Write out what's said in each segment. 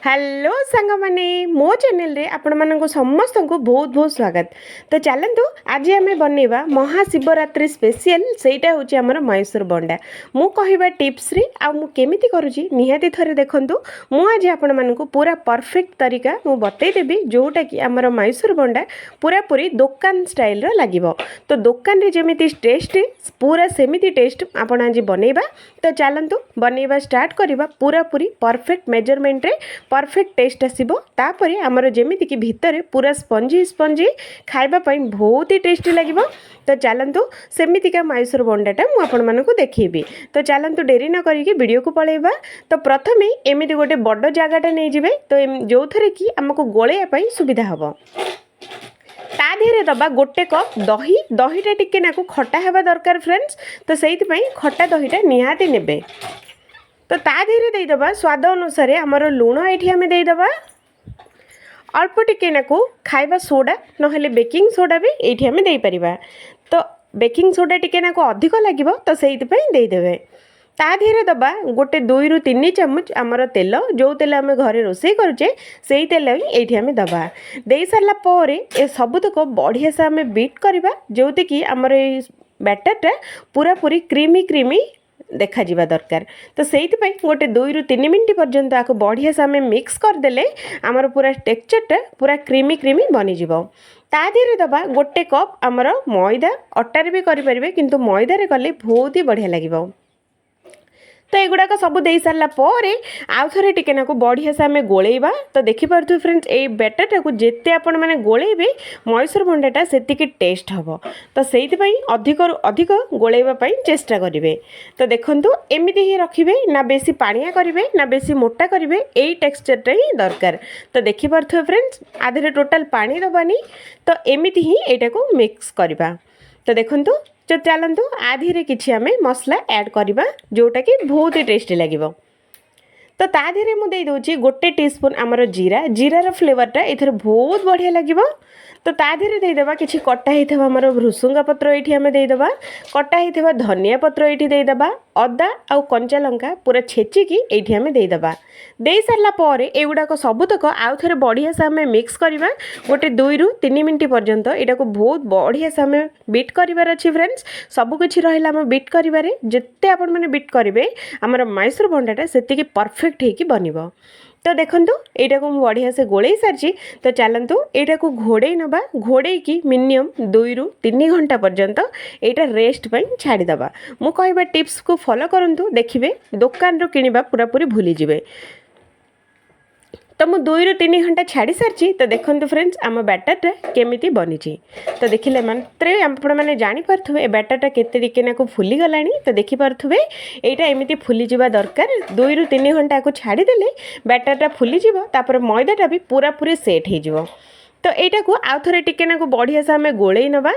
Hello सांग माने मो चैनल रे आपण मानक समस्त को बहुत बहुत स्वागत। तो चलतु आज आम बनइबा महाशिवरात्रि स्पेशल सेटा होची हमर मैसूर बंडा। मु कहबा टिप्स रे आ मु केमिति करूची निहाती थरे देखंतु। मु आज आपण मानक पूरा परफेक्ट तरीका मु बतई देबी जोटा कि हमर मैसूर बंडा पूरा पूरी दुकान स्टाइल रो लागिवो। तो दुकान रे जेमिति टेस्ट पूरा सेमिति टेस्ट आपण आज बनइबा। तो चलतु बनइबा स्टार्ट करबा पूरा पूरी परफेक्ट मेजरमेंट रे परफेक्ट टेस्ट आसो। तापर आमर जमीक कि भितर पूरा स्पंजी स्पंजी खाइबा बहुत ही टेस्टी लगे। तो चलतु सेमितिका मैसूर बंडाटा मुझे देखी। तो चलतु डेरी न करिकी वीडियो को पलैबा। तो प्रथम एमती गोटे बड़ जगटा नहीं जाए तो जो थे कि आमको गोलैया सुविधा हम ता देहरे दबा गोटे कप दही। दहीटा टिके नाकु खटा हेबा दरकार फ्रेंड्स। तो से खटा दहीटा निहाती नेबे। तो ता देहरे देदबा स्वाद अनुसार आमर लुण ये आम देदबा अल्प टिके नाकु खाइबा सोडा नहेले बेकिंग सोडा भी ये आम देपर। तो बेकिंग सोडा टिके नाकु अधिक लगे तो से देदेवे। ता देहरे दबा गोटे 2 ରୁ 3 ଚାମଚ आमर तेल जो तेल आम घरे रोषे करुचे से तेल ही ये आम दबा। दे सारा पर ए सबुतक बढ़िया से आम बीट करवा जो कि आमर बैटरटा पूरा पूरी क्रीमी क्रीमी देखा जीवा दरकार। तो से गोटे 2 ରୁ 3 मिनट पर्यंत आपको बढ़िया से आम मिक्स करदेले आमर पूरा टेक्सचरटा पूरा क्रीमी क्रीमी बनीज। ता देहरे दबा गोटे कप आमर मैदा अटारे भी करें किंतु मैदारे कले बहुत ही बढ़िया लगे। तो युड़ाक सब दे सारा पर आउ थे टिके नाकु बढ़िया से आम गोलैबा। तो देखिपे फ्रेंड्स ये बैटरटा को जिते आपण मैंने गोलैबे मैसूर बंडाटा से टेस्ट हम। तो से अधिक अधिक गोलैवाई चेष्टा करेंगे। तो देखूँ एमती ही रखिए ना बेसी पानिया करेंगे ना बेसी मोटा करेंगे यही टेक्सचरटा ही दरकार। तो देखिपे फ्रेंड्स आधे टोटाल पानी दबानी। तो एमती ही यहाँ को मिक्स करवा। तो देखूँ तो चलतु आधीरे किसी आम मसला ऐड करवा जोटा कि बहुत ही टेस्टी लगे। तो ता देहरे मुझे देदे गोटे टीस्पून आमर जीरा। जीरार फ्लेवरटा एथर बहुत बढ़िया लगे। तो ता देहरे देदेबा किसी कटा होता आमर भृसुंगा पत्र ये आम देदेबा कटा होता धनिया पत्र ये देदेबा अदा आउ कंचा लंका पूरा छेचिकी ये आम देदेबा। दे सारा पर एगुड़ाक सबुतक आउ थे बढ़िया से आम मिक्स करवा गोटे 2 ରୁ 3 मिनट पर्यंत यहाँ को बहुत बढ़िया से आम बीट करार अच्छी फ्रेंड्स। सबकिछ रहा आम बीट करें जिते आपण मैंने बीट करेंगे आमर मैसूर बंडाटा से परफेक्ट होगी बन। तो देखूँ यहाँ को बढ़िया से गोलई सारी। तो चलतु यहाँ को घोड़े नवा घोड़े की मिनिमम 2 ରୁ 3 घंटा पर्यंत यहाँ रेस्ट छाड़ीदबा। मु कहबा टिप्स को फॉलो करंतु देखिए दुकान रो किनिबा पूरा पूरी भूली जिवे। तो मु 2 ରୁ 3 घंटा छाड़ी सारी। तो देखो फ्रेंड्स आम बैटरटा केमिति बनी। तो देखिले मात्रे आपण मैंने जानीपे ए बैटरटा केते टिके नाकु फुली गलानी। तो देखिपे यहाँ एमती फुली जावा दरकार। 2 ରୁ 3 घंटा को छाड़ीदेले बैटरटा फुली तापर मैदाटा भी पूरा पूरी सेट हो। तो यहाँ को आउ थे टिके नाकु बढ़िया से आम गोलई नवा।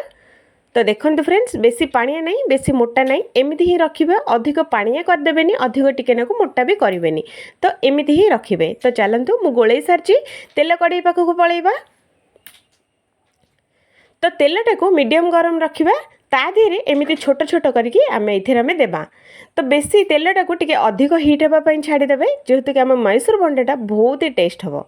तो देखो फ्रेंड्स बेसी पानिया नहीं बेसी मोटा नहीं एमती ही रखिए। अधिक पानिया करदेवेनि अधिक टिके नाकु मोटा भी करेंगे। तो एमती ही रखिए। तो चलतु मु गोलई सारी तेल कड़ाई पाखक पलैबा। तो तेलटा को मीडियम गरम रखिबा ता देहरे एमती छोट छोट करके आम ये आम देबा। तो बेसी तेलटा को टिके अधिक हिट होगापी छाड़ीदेवे जेहेतु कि आम मैसूर बंडाटा बहुत ही टेस्ट हम।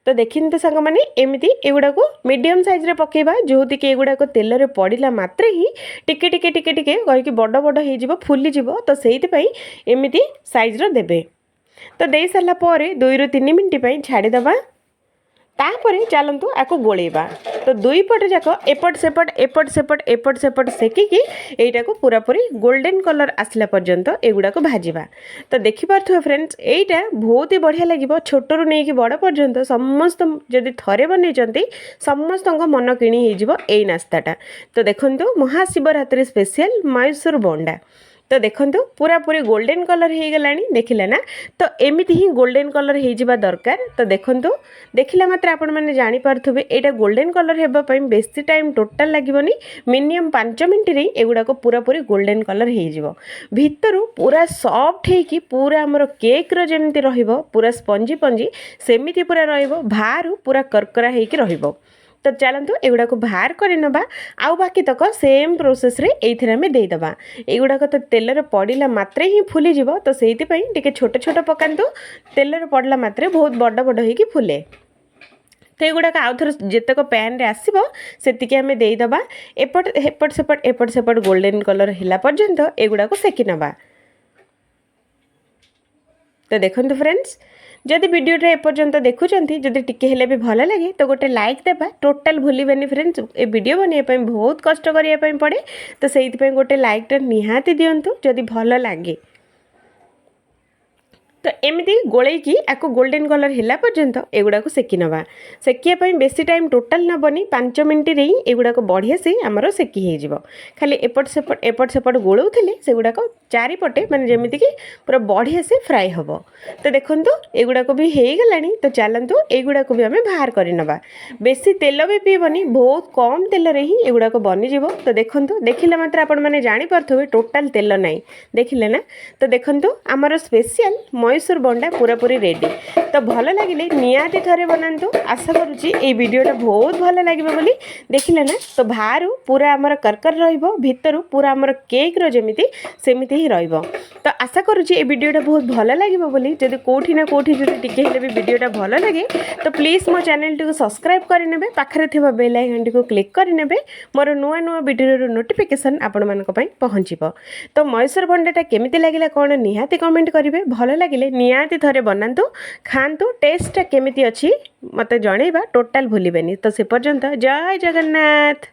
तो देखी तो सांग मैंने एमती एगुड़ा को मीडियम साइज रे पकेबा जो कि एगुड़ा को तेल रे पड़ला मात्रे ही टिके टिके टिके टिके कहीं बड़ बड़ हो फुली जीव। तो से एमती साइज रो देबे। तो दे सारा पर 2 ରୁ 3 मिनट छाड़ीदबा। तापर चलतु आपको गोलैबा। तो दुई पट जाक एपट सेपट एपट सेपट एपट सेपट सेकिकी यहाँ को पूरा पूरी गोल्डन कलर आसला पर्यंत एगुड़ा को भाजवा। तो देखिपे फ्रेंड्स यहाँ बहुत ही बढ़िया लगे। छोटू नहीं कि बड़ पर्यंत समस्त जदि थरे बनई समस्त मन किणी यही नास्ताटा। तो देखूँ महाशिवरात्रि स्पेशल मैसूर बंडा। तो देखो पूरा पूरी गोल्डन कलर हो गलानी देखिले ना। तो एमती ही गोल्डन कलर हो दरकार। तो देखो देखिला मात्र आपण मैंने जानीपे यहाँ गोल्डन कलर होगापी बेसी टाइम टोटाल लगे मिनिमम 5 मिनट रे एगुड़ा को पूरा पूरी गोल्डन कलर हो भितर पूरा सॉफ्ट होगी पूरा आमर केक रो जेमती रहिबो पूरा स्पंजी पंजी सेमिति पूरा रहिबो बाहर पूरा करकरा होगी रहिबो। तो चलतु एगुड़ाक बाहर कर नवा आउ बाकी तक सेम प्रोसेस रे एइथिरे आमे देइदबा एगुड़ाक तो तेलर पड़िला मात्रे ही फुली जीवो तो सेइथिपई टिके छोट छोट पकांतु तेलर पड़ला मात्रे बहुत बड़ बड़ होइकी फुले तो युवाक आउ थर जितक पैन रे आसो से आम देदबा एपट सेपट गोल्डन कलर है पर्यंत एगुड़ाक सेकी नवा तो देखो फ्रेंड्स जदि वीडियोटे एपर्यंत देखुंत जदि टिके हेले भी भल लगे तो गोटे लाइक देबा टोटाल भूलें फ्रेंड्स ए वीडियो बनवाई बहुत कष्ट करने पड़े तो से गोटे लाइकटा निहाती दिंतु जदि भल लगे तो एमती गोलैकी आपको गोल्डन कलर है पर्यंत एगुड़ाक सेकी नवा सेकियापाई बेसी टाइम टोटाल नबनी 5 मिनट रे ही एगुड़ाक बढ़िया से आमर सेकी हो खाली एपट सेपट गोलौले से गुड़ाक चारिपटे माने जेमिति कि पूरा बढ़िया से फ्राए हम तो देखंतु एगुड़ाक भी हो गलानी तो चलतु एगुड़ाक भी आम बाहर कर नवा बेसी तेल भी पीबनी बहुत कम तेल रे ही एगुड़ाक बनीज तो देखंतु देखिले मात्र आपण माने जानि पारथबे टोटाल तेल नाही देखिले ना तो देखंतु आमर स्पेशल मैसूर बंडा पूरापूरी रेडी तो भल लगे निहाती थे बनातु आशा करुँची ये वीडियोटा बहुत भल लगे बोली देखिले ना तो बाहर पूरा आमर करकर भितर पूरा आमर केक रमिति सेमिति ही रहिबो तो आशा करुँची ये वीडियोटा बहुत भल लगे बोली जदि कौटी ना कौटी जदि टिके हेले भी वीडियोटा भल लगे तो प्लीज मो चैनल टी सब्सक्राइब करने पाखे थिबा बेल आइकन टी क्लिक करने मोर नुआ नुआ वीडियो नोटिफिकेशन आपण मानक पई पहुँचीबो तो मैसूर बंडाटा केमिति लागिला कोन निहाती कमेंट करिवे भल लागिले निहाती थरे बनातु खातु टेस्टा केमिति अछि मते जणैबा टोटाल भूलिबेनी तो से पर्यंत जय जगन्नाथ।